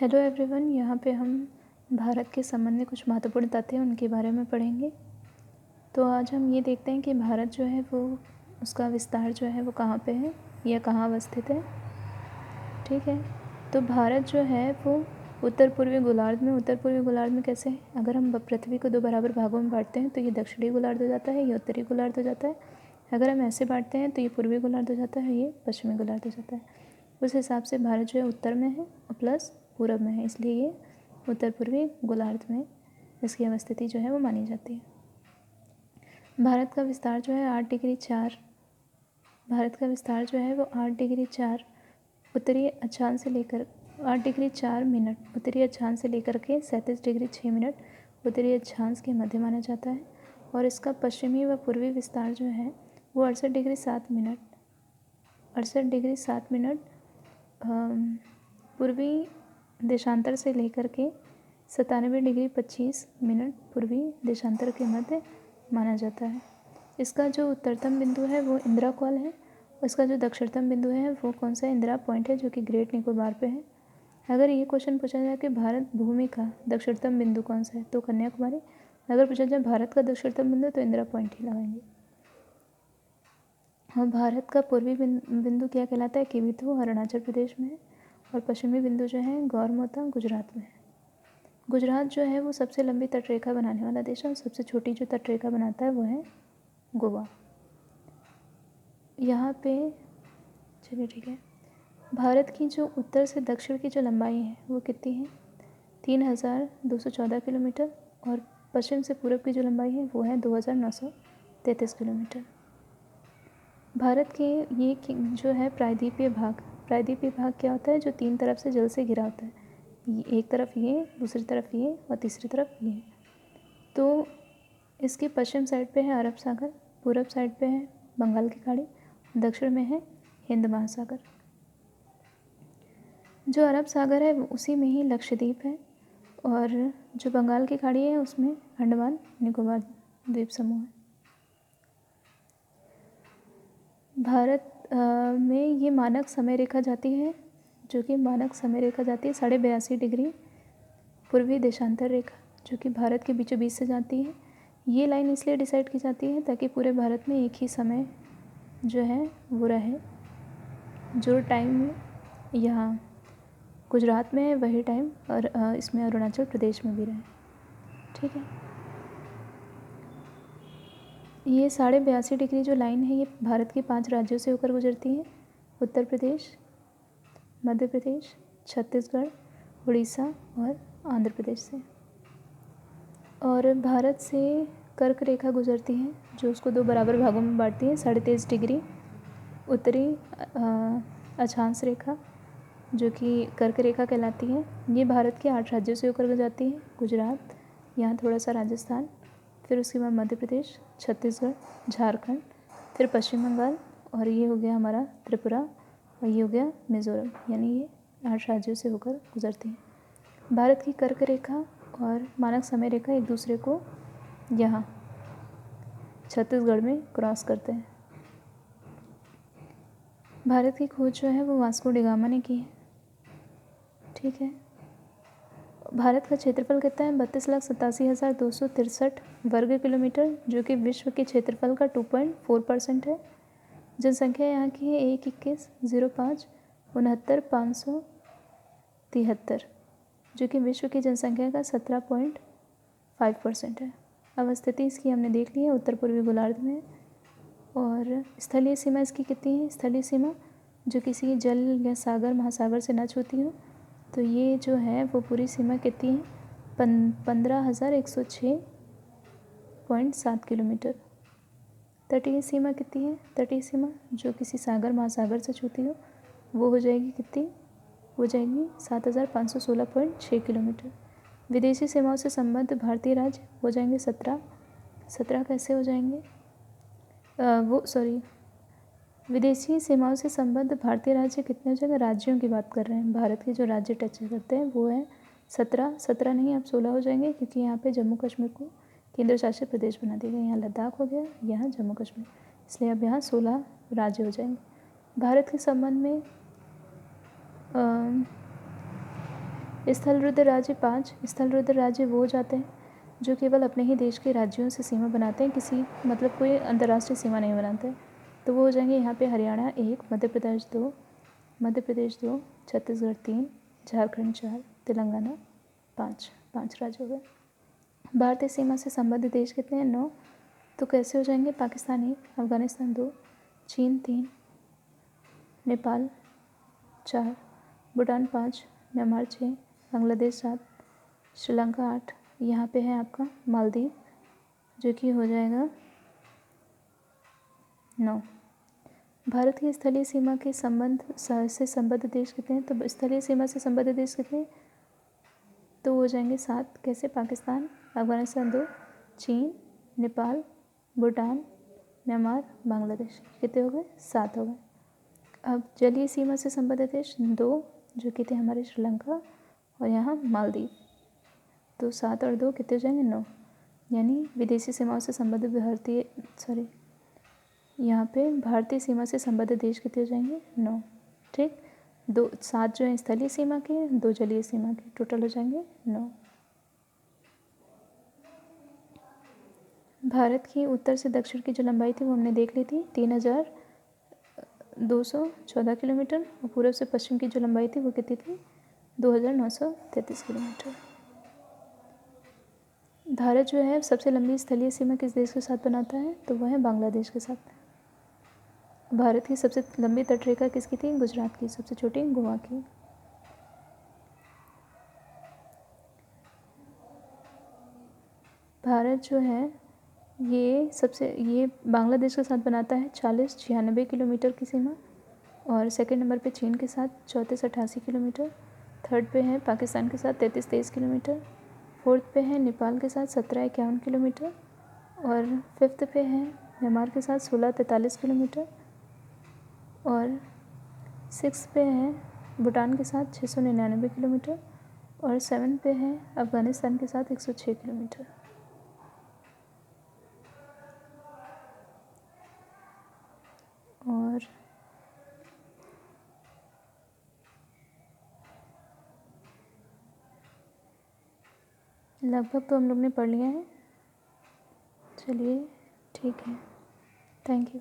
Hello everyone, यहाँ पे हम भारत के संबंध में कुछ महत्वपूर्ण तथ्य हैं उनके बारे में पढ़ेंगे। तो आज हम ये देखते हैं कि भारत जो है वो उसका विस्तार जो है वो कहाँ पे है या कहाँ अवस्थित है। ठीक है, तो भारत जो है वो उत्तर पूर्वी गोलार्ध में कैसे है? अगर हम पृथ्वी को दो बराबर भागों में बांटते हैं तो ये दक्षिणी गोलार्ध हो जाता है, ये उत्तरी गोलार्ध हो जाता है। अगर हम ऐसे बांटते हैं तो ये पूर्वी गोलार्ध हो जाता है, ये पश्चिमी गोलार्ध हो जाता है। उस हिसाब से भारत जो है उत्तर में है और प्लस पूरब में है, इसलिए ये उत्तर पूर्वी गोलार्ध में इसकी अवस्थिति जो है वो मानी जाती है। भारत का विस्तार जो है 8 डिग्री 4 भारत का विस्तार जो है वो 8 डिग्री 4 उत्तरी अक्षांश से लेकर 8 डिग्री 4 मिनट उत्तरी अक्षांश से लेकर के 37 डिग्री 6 मिनट उत्तरी अक्षांश के मध्य माना जाता है। और इसका पश्चिमी व पूर्वी विस्तार जो है वो 68 डिग्री 7 मिनट पूर्वी देशांतर से लेकर के 97 डिग्री 25 मिनट पूर्वी देशांतर के मध्य माना जाता है। इसका जो उत्तरतम बिंदु है वो इंदिरा कॉल है और इसका जो दक्षिणतम बिंदु है वो कौन सा इंदिरा पॉइंट है, जो कि ग्रेट निकोबार पे है। अगर ये क्वेश्चन पूछा जाए कि भारत भूमि का दक्षिणतम बिंदु कौन सा है तो कन्याकुमारी। अगर पूछा जाए भारत का दक्षिणतम बिंदु तो इंदिरा पॉइंट ही लगाएंगे। और भारत का पूर्वी बिंदु क्या कहलाता है? केविथु अरुणाचल प्रदेश में है। और पश्चिमी बिंदु जो है गौरमोता गुजरात में है। गुजरात जो है वो सबसे लंबी तटरेखा बनाने वाला देश है और सबसे छोटी जो तटरेखा बनाता है वो है गोवा। यहाँ पे चलिए ठीक है, भारत की जो उत्तर से दक्षिण की जो लंबाई है वो कितनी है? 3214 किलोमीटर। और पश्चिम से पूरब की जो लंबाई है वो है 2933 किलोमीटर। भारत के ये जो है प्रायद्वीपीय भाग क्या होता है? जो 3 तरफ से जल से घिरा होता है। एक तरफ ये, दूसरी तरफ ये और तीसरी तरफ ये। तो इसके पश्चिम साइड पे है अरब सागर, पूरब साइड पे है बंगाल की खाड़ी, दक्षिण में है हिंद महासागर। जो अरब सागर है उसी में ही लक्षद्वीप है और जो बंगाल की खाड़ी है उसमें अंडमान निकोबार द्वीप समूह है। भारत में ये मानक समय रेखा जाती है, जो कि मानक समय रेखा जाती है 82.5 डिग्री पूर्वी देशांतर रेखा, जो कि भारत के बीचों बीच से जाती है। ये लाइन इसलिए डिसाइड की जाती है ताकि पूरे भारत में एक ही समय जो है वो रहे। जो टाइम यहाँ गुजरात में है वही टाइम और इसमें अरुणाचल प्रदेश में भी रहे। ठीक है, ये 82.5 डिग्री जो लाइन है ये भारत के 5 राज्यों से होकर गुजरती है: उत्तर प्रदेश, मध्य प्रदेश, छत्तीसगढ़, उड़ीसा और आंध्र प्रदेश से। और भारत से कर्क रेखा गुजरती है जो उसको 2 बराबर भागों में बांटती है: 23.5 डिग्री उत्तरी अक्षांश रेखा, जो कि कर्क रेखा कहलाती है। ये भारत के 8 राज्यों से होकर गुजरती है: गुजरात, यहाँ थोड़ा सा राजस्थान, फिर उसके बाद मध्य प्रदेश, छत्तीसगढ़, झारखंड, फिर पश्चिम बंगाल और ये हो गया हमारा त्रिपुरा और ये हो गया मिज़ोरम। यानी ये 8 राज्यों से होकर गुजरती है। भारत की कर्क रेखा और मानक समय रेखा एक दूसरे को यहाँ छत्तीसगढ़ में क्रॉस करते हैं। भारत की खोज जो है वो वास्को डी गामा ने की है। ठीक है, भारत का क्षेत्रफल कितना है? 32,87,263 वर्ग किलोमीटर, जो कि विश्व के क्षेत्रफल का 2.4% है। जनसंख्या यहाँ की है 1,21,05,69,573, जो कि विश्व की जनसंख्या का 17.5% है। अवस्थिति इसकी हमने देख ली है, उत्तर पूर्वी गोलार्ध में। और स्थलीय सीमा इसकी कितनी है? स्थलीय सीमा जो किसी जल या सागर महासागर से न छूती हो, तो ये जो है वो पूरी सीमा कितनी है? 15,106.7 किलोमीटर। तटीय सीमा कितनी है? तटीय सीमा जो किसी सागर महासागर से छूती हो वो हो जाएगी कितनी? हो जाएगी 7,516.6 किलोमीटर। विदेशी सीमाओं से संबद्ध भारतीय राज्य हो जाएंगे 17 कैसे हो जाएंगे? विदेशी सीमाओं से संबद्ध भारतीय राज्य कितने हो जाएंगे? राज्यों की बात कर रहे हैं, भारत के जो राज्य टच करते हैं वो है 17 नहीं, अब 16 हो जाएंगे, क्योंकि यहाँ पे जम्मू कश्मीर को केंद्र शासित प्रदेश बना दिया गया। यहाँ लद्दाख हो गया, यहाँ जम्मू कश्मीर, इसलिए अब यहाँ 16 राज्य हो जाएंगे। भारत के संबंध में स्थल रुद्र राज्य 5, स्थल रुद्र राज्य वो हो जाते हैं जो केवल अपने ही देश के राज्यों से सीमा बनाते हैं, किसी मतलब कोई अंतर्राष्ट्रीय सीमा नहीं बनाते। तो वो हो जाएंगे यहाँ पे हरियाणा 1, मध्य प्रदेश 2, छत्तीसगढ़ 3, झारखंड 4, तेलंगाना 5, 5 राज्य हो गए। भारतीय सीमा से संबद्ध देश कितने हैं? 9। तो कैसे हो जाएंगे? पाकिस्तान 1, अफगानिस्तान 2, चीन 3, नेपाल 4, भूटान 5, म्यांमार 6, बांग्लादेश 7, श्रीलंका 8, यहाँ पे है आपका मालदीव जो कि हो जाएगा 9। भारत की स्थलीय सीमा के से संबद्ध देश कितने हैं? तो स्थलीय सीमा से संबद्ध देश कितने? तो हो जाएंगे 7। कैसे? पाकिस्तान, अफगानिस्तान 2, चीन, नेपाल, भूटान, म्यांमार, बांग्लादेश। कितने हो गए? 7 हो गए। अब जलीय सीमा से संबद्ध देश 2 जो कि थे हमारे श्रीलंका और यहाँ मालदीव। तो 7 और 2 कितने हो जाएंगे? 9। यानी विदेशी सीमाओं से संबद्ध यहाँ पे भारतीय सीमा से संबद्ध देश कितने हो जाएंगे? 9। ठीक, 7 जो है स्थलीय सीमा के, 2 जलीय सीमा के, टोटल हो जाएंगे 9। भारत की उत्तर से दक्षिण की जो लंबाई थी वो हमने देख ली थी 3214 किलोमीटर, और पूर्व से पश्चिम की जो लंबाई थी वो कितनी थी? 2933 किलोमीटर। भारत जो है सबसे लंबी स्थलीय सीमा किस देश के साथ बनाता है? तो वह है बांग्लादेश के साथ। भारत की सबसे लंबी तटरेखा किसकी थी? गुजरात की। सबसे छोटी गोवा की। भारत जो है ये बांग्लादेश के साथ बनाता है 4096 किलोमीटर की सीमा, और सेकंड नंबर पे चीन के साथ 3488 किलोमीटर, थर्ड पे है पाकिस्तान के साथ 3323 किलोमीटर, फोर्थ पे है नेपाल के साथ 1751 किलोमीटर, और फिफ्थ पे है म्यांमार के साथ 1643 किलोमीटर, और सिक्स पे है भूटान के साथ 699 किलोमीटर, और 7 पे है अफ़गानिस्तान के साथ 106 किलोमीटर। और लगभग तो हम लोग ने पढ़ लिया है। चलिए ठीक है, थैंक यू।